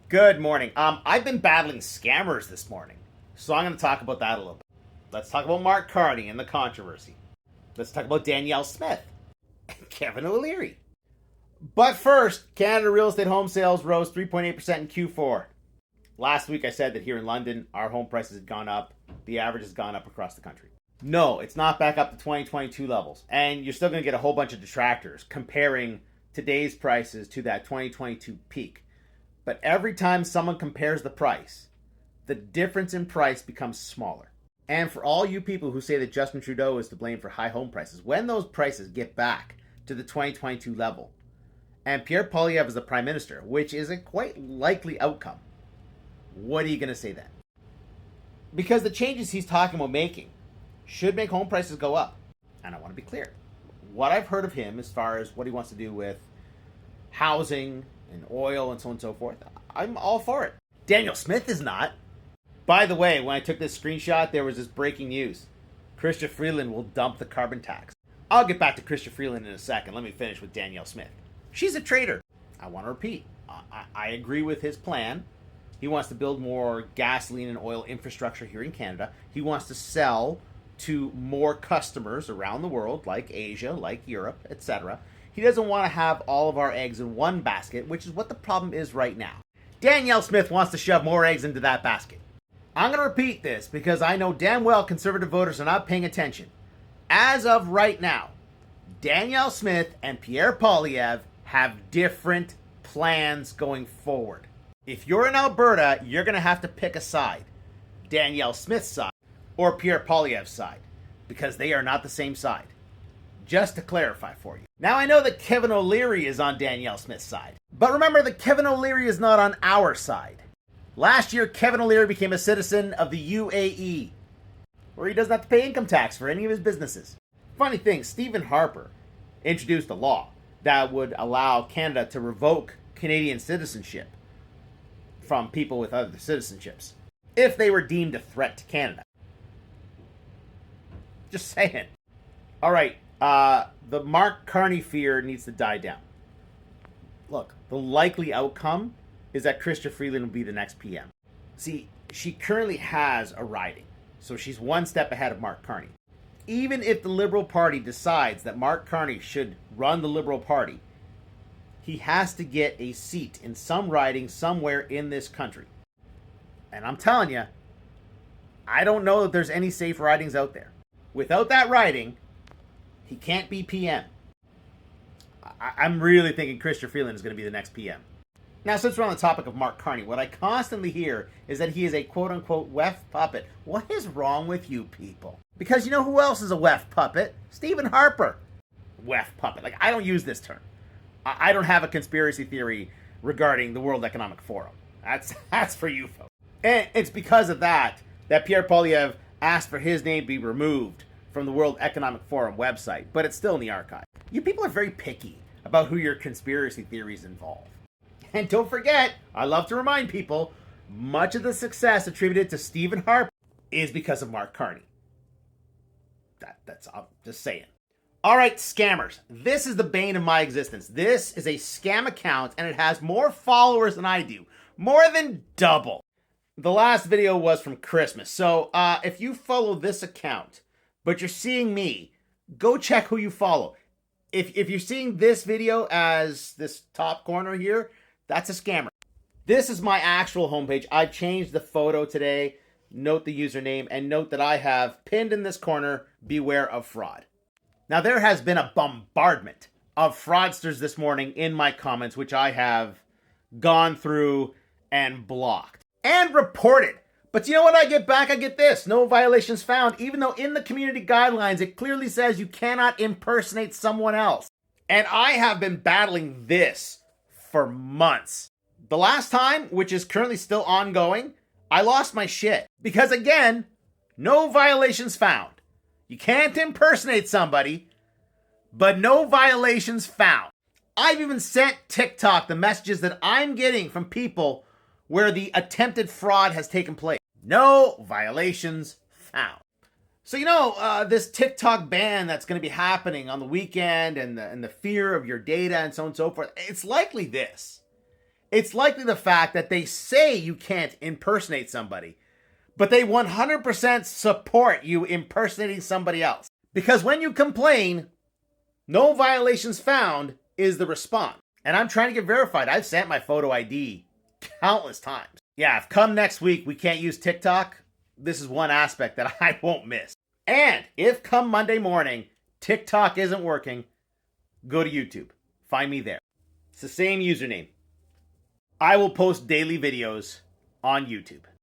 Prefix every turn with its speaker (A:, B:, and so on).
A: Good morning. I've been battling scammers this morning, so I'm going to talk about that a little bit. Let's talk about Mark Carney and the controversy. Let's talk about Danielle Smith and Kevin O'Leary. But first, Canada real estate home sales rose 3.8% in Q4. Last week I said that here in London, our home prices had gone up. The average has gone up across the country. No, it's not back up to 2022 levels. And you're still going to get a whole bunch of detractors comparing today's prices to that 2022 peak. But every time someone compares the price, the difference in price becomes smaller. And for all you people who say that Justin Trudeau is to blame for high home prices, when those prices get back to the 2022 level, and Pierre Poilievre is the Prime Minister, which is a quite likely outcome, what are you going to say then? Because the changes he's talking about making should make home prices go up. And I want to be clear. What I've heard of him as far as what he wants to do with housing and oil and so on and so forth, I'm all for it. Danielle Smith is not. By the way, when I took this screenshot, there was this breaking news. Chrystia Freeland will dump the carbon tax. I'll get back to Chrystia Freeland in a second. Let me finish with Danielle Smith. She's a traitor. I want to repeat. I agree with his plan. He wants to build more gasoline and oil infrastructure here in Canada. He wants to sell to more customers around the world, like Asia, like Europe, etc. He doesn't want to have all of our eggs in one basket, which is what the problem is right now. Danielle Smith wants to shove more eggs into that basket. I'm going to repeat this because I know damn well conservative voters are not paying attention. As of right now, Danielle Smith and Pierre Poilievre have different plans going forward. If you're in Alberta, you're going to have to pick a side. Danielle Smith's side or Pierre Poilievre's side, because they are not the same side. Just to clarify for you. Now I know that Kevin O'Leary is on Danielle Smith's side, but remember that Kevin O'Leary is not on our side. Last year, Kevin O'Leary became a citizen of the UAE, where he doesn't have to pay income tax for any of his businesses. Funny thing, Stephen Harper introduced a law that would allow Canada to revoke Canadian citizenship from people with other citizenships if they were deemed a threat to Canada. Just saying. All right, the Mark Carney fear needs to die down. Look, the likely outcome is that Chrystia Freeland will be the next PM. See, she currently has a riding, so she's one step ahead of Mark Carney. Even if the Liberal Party decides that Mark Carney should run the Liberal Party, he has to get a seat in some riding somewhere in this country. And I'm telling you, I don't know that there's any safe ridings out there. Without that riding, he can't be PM. I'm really thinking Chrystia Freeland is going to be the next PM. Now, since we're on the topic of Mark Carney, what I constantly hear is that he is a quote-unquote WEF puppet. What is wrong with you people? Because you know who else is a WEF puppet? Stephen Harper. WEF puppet. Like, I don't use this term. I don't have a conspiracy theory regarding the World Economic Forum. That's for you folks. And it's because of that Pierre Poilievre asked for his name to be removed from the World Economic Forum website, but it's still in the archive. You people are very picky about who your conspiracy theories involve. And don't forget, I love to remind people, much of the success attributed to Stephen Harper is because of Mark Carney. I'm just saying. All right, scammers. This is the bane of my existence. This is a scam account, and it has more followers than I do. More than double. The last video was from Christmas. So if you follow this account, but you're seeing me, go check who you follow. If you're seeing this video as this top corner here, that's a scammer. This is my actual homepage. I've changed the photo today. Note the username and note that I have pinned in this corner, beware of fraud. Now, there has been a bombardment of fraudsters this morning in my comments, which I have gone through and blocked and reported. But you know what I get back? I get this. No violations found, even though in the community guidelines, it clearly says you cannot impersonate someone else. And I have been battling this for months. The last time, which is currently still ongoing, I lost my shit. Because again, no violations found. You can't impersonate somebody, but no violations found. I've even sent TikTok the messages that I'm getting from people where the attempted fraud has taken place. No violations found. So, this TikTok ban that's going to be happening on the weekend and the fear of your data and so on and so forth, it's likely this. It's likely the fact that they say you can't impersonate somebody, but they 100% support you impersonating somebody else. Because when you complain, no violations found is the response. And I'm trying to get verified. I've sent my photo ID countless times. Yeah, if come next week we can't use TikTok, this is one aspect that I won't miss. And if come Monday morning TikTok isn't working, go to YouTube. Find me there. It's the same username. I will post daily videos on YouTube.